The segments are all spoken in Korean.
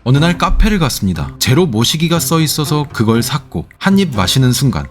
어느 날 카페를 갔습니다. 제로 모시기가 써 있어서 그걸 샀고 한 입 마시는 순간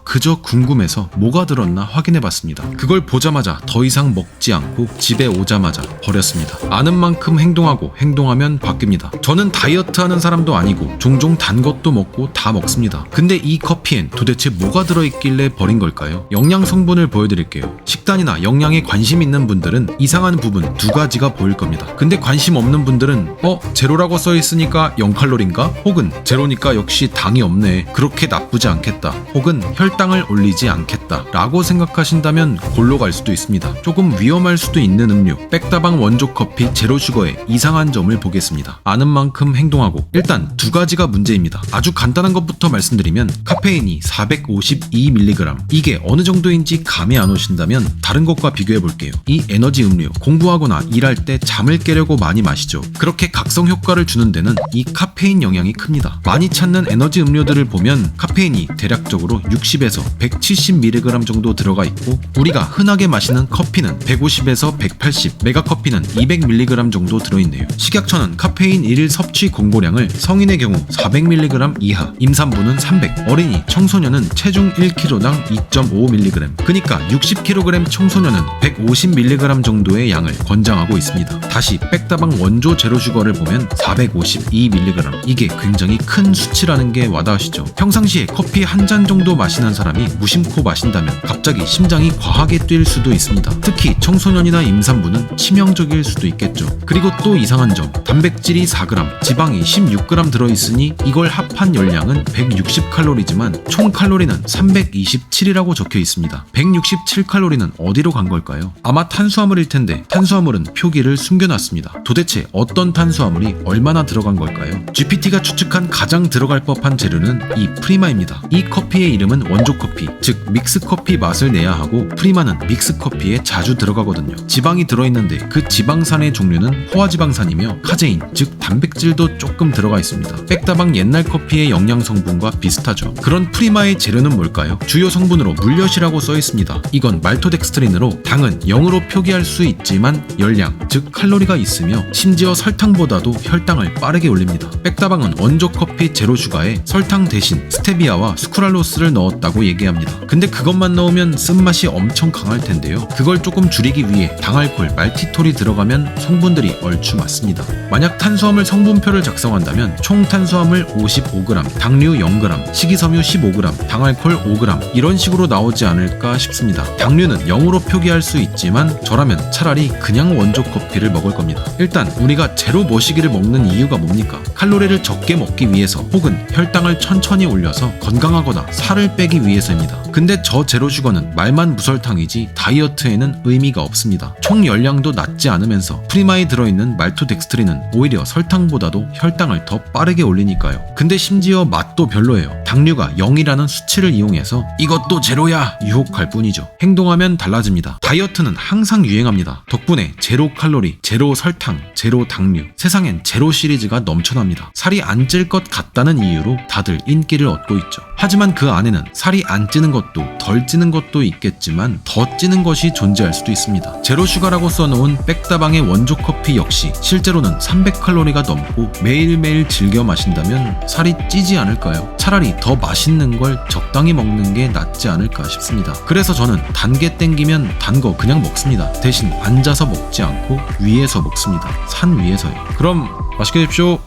그저 궁금해서 뭐가 들었나 확인해 봤습니다. 그걸 보자마자 더 이상 먹지 않고 집에 오자마자 버렸습니다. 아는 만큼 행동하고 행동하면 바뀝니다. 저는 다이어트 하는 사람도 아니고 종종 단 것도 먹고 다 먹습니다. 근데 이 커피엔 도대체 뭐가 들어있길래 버린 걸까요? 영양 성분을 보여드릴게요. 식단이나 영양에 관심 있는 분들은 이상한 부분 두 가지가 보일 겁니다. 근데 관심 없는 분들은 제로라고 써있으니까 0칼로리인가? 혹은 제로니까 역시 당이 없네, 그렇게 나쁘지 않겠다, 혹은 혈당을 올리지 않겠다 라고 생각하신다면 골로 갈 수도 있습니다. 조금 위험할 수도 있는 음료 백다방 원조 커피 제로 슈거의 이상한 점을 보겠습니다. 아는 만큼 행동하고. 일단 두 가지가 문제입니다. 아주 간단한 것부터 말씀드리면 카페인이 452mg, 이게 어느 정도인지 감이 안 오신다면 다른 것과 비교해 볼게요. 이 에너지 음료 공부하거나 일할 때 잠을 깨려고 많이 마시죠. 그렇게 각성 효과를 주는 데는 이 카페인 영향이 큽니다. 많이 찾는 에너지 음료들을 보면 카페인이 대략적으로 60에서 170mg 정도 들어가 있고, 우리가 흔하게 마시는 커피는 150에서 180, 메가커피는 200mg 정도 들어있네요. 식약처는 카페인 1일 섭취 공보량을 성인의 경우 400mg 이하, 임산부는 300, 어린이, 청소년은 체중 1kg당 2.5mg, 그니까 60kg 청소년은 150mg 정도의 양을 권장하고 있습니다. 다시 백다방 원조 제로슈거를 보면 452mg, 이게 굉장히 큰 수치라는 게 와닿으시죠? 평상시에 커피 한 잔 정도 마시는 사람이 무심코 마신다면 갑자기 심장이 과하게 뛸 수도 있습니다. 특히 청소년이나 임산부는 치명적일 수도 있겠죠. 그리고 또 이상한 점, 단백질이 4g, 지방이 16g 들어있으니 이걸 합한 열량은 160칼로리지만 총 칼로리는 327이라고 적혀 있습니다. 167칼로리는 어디로 간 걸까요? 아마 탄수화물일 텐데 탄수화물은 표기를 숨겨놨습니다. 도대체 어떤 탄수화물이 얼마나 들어간 걸까요? GPT가 추측한 가장 들어갈 법한 재료는 이 프리마입니다. 이 커피의 이름은 원조 커피, 즉 믹스 커피 맛을 내야 하고, 프리마는 믹스 커피에 자주 들어가거든요. 지방이 들어있는데 그 지방산의 종류는 포화지방산이며 카제인, 즉 단백질도 조금 들어가 있습니다. 백다방 옛날 커피의 영양 성분과 비슷하죠. 그런 프리마의 재료는 뭘까요? 주요 성분으로 물엿이라고 써 있습니다. 이건 말토덱스트린으로 당은 0으로 표기할 수 있지만 열량, 즉 칼로리가 있으며 심지어 설탕보다도 혈당을 빠르게 올립니다. 백다방은 원조 커피 제로 슈가에 설탕 대신 스테비아와 스쿠랄로스를 넣었다고 얘기합니다. 근데 그것만 넣으면 쓴맛이 엄청 강할 텐데요. 그걸 조금 줄이기 위해 당알콜, 말티톨이 들어가면 성분들이 얼추 맞습니다. 만약 탄수화물 성분표를 작성한다면 총 탄수화물 55g, 당류 0g, 식이섬유 15g, 당알콜 5g 이런 식으로 나오지 않을까 싶습니다. 당류는 0으로 표기할 수 있지만 저라면 차라리 그냥 원조 커피를 먹을 겁니다. 일단 우리가 제로 머시기를 먹는 이유가 뭡니까? 칼로리를 적게 먹기 위해서, 혹은 혈당을 천천히 올려서 건강하거나 살을 빼기 위해서입니다. 근데 저 제로슈거는 말만 무설탕이지 다이어트에는 의미가 없습니다. 총 열량도 낮지 않으면서 프리마에 들어있는 말토덱스트린은 오히려 설탕보다도 혈당을 더 빠르게 올리니까요. 근데 심지어 맛도 별로예요. 당류가 0이라는 수치를 이용해서 이것도 제로야 유혹할 뿐이죠. 행동하면 달라집니다. 다이어트는 항상 유행합니다. 덕분에 제로 칼로리, 제로 설탕, 제로 당류, 세상엔 제로 시리즈가 넘쳐납니다. 살이 안 찔 것 같다는 이유로 다들 인기를 얻고 있죠. 하지만 그 안에는 살이 안 찌는 것도 덜 찌는 것도 있겠지만 더 찌는 것이 존재할 수도 있습니다. 제로슈가라고 써놓은 백다방의 원조 커피 역시 실제로는 300칼로리가 넘고 매일매일 즐겨 마신다면 살이 찌지 않을까요? 차라리 더 맛있는 걸 적당히 먹는 게 낫지 않을까 싶습니다. 그래서 저는 단 게 땡기면 단 거 그냥 먹습니다. 대신 앉아서 먹지 않고 위에서 먹습니다. 산 위에서요. 그럼 맛있게 드십시오.